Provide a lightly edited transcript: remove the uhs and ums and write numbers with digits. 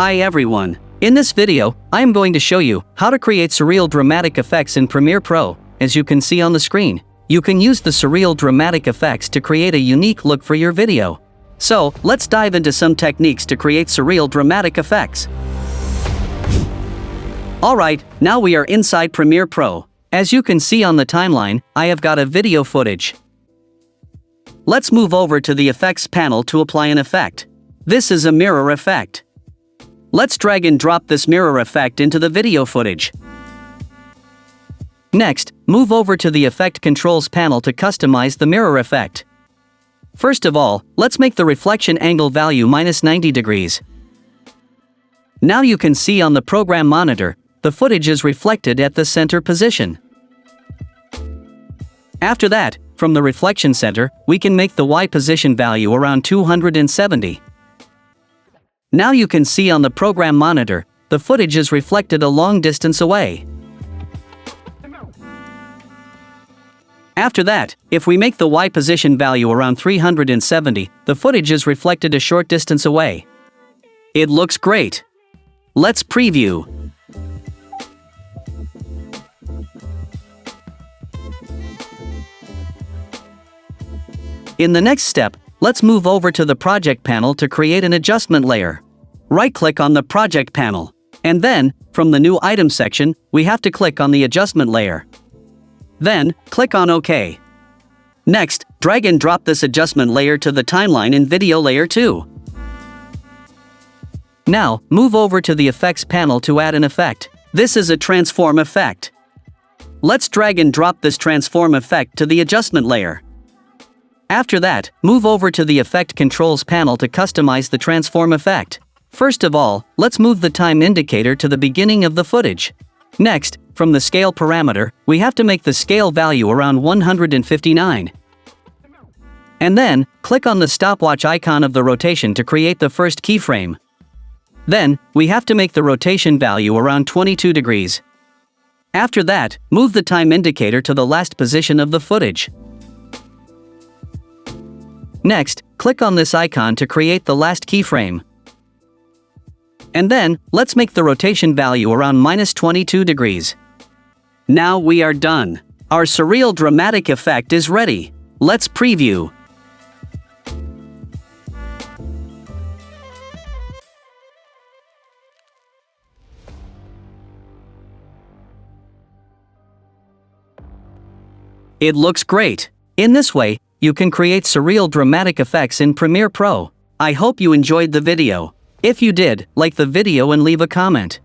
Hi everyone. In this video, I am going to show you how to create surreal dramatic effects in Premiere Pro. As you can see on the screen, you can use the surreal dramatic effects to create a unique look for your video. So, let's dive into some techniques to create surreal dramatic effects. Alright, now we are inside Premiere Pro. As you can see on the timeline, I have got a video footage. Let's move over to the Effects panel to apply an effect. This is a mirror effect. Let's drag and drop this mirror effect into the video footage. Next, move over to the Effect Controls panel to customize the mirror effect. First of all, let's make the reflection angle value -90 degrees. Now you can see on the program monitor, the footage is reflected at the center position. After that, from the reflection center, we can make the Y position value around 270. Now you can see on the program monitor, the footage is reflected a long distance away. After that, if we make the Y position value around 370, the footage is reflected a short distance away. It looks great. Let's preview. In the next step, let's move over to the project panel to create an adjustment layer. Right-click on the project panel, and then, from the new item section, we have to click on the adjustment layer. Then, click on OK. Next, drag and drop this adjustment layer to the timeline in Video Layer 2. Now, move over to the Effects panel to add an effect. This is a transform effect. Let's drag and drop this transform effect to the adjustment layer. After that, move over to the Effect Controls panel to customize the transform effect. First of all, let's move the time indicator to the beginning of the footage. Next, from the scale parameter, we have to make the scale value around 159. And then, click on the stopwatch icon of the rotation to create the first keyframe. Then, we have to make the rotation value around 22 degrees. After that, move the time indicator to the last position of the footage. Next, click on this icon to create the last keyframe. And then, let's make the rotation value around -22 degrees. Now we are done. Our surreal dramatic effect is ready. Let's preview. It looks great. In this way, you can create surreal dramatic effects in Premiere Pro. I hope you enjoyed the video. If you did, like the video and leave a comment.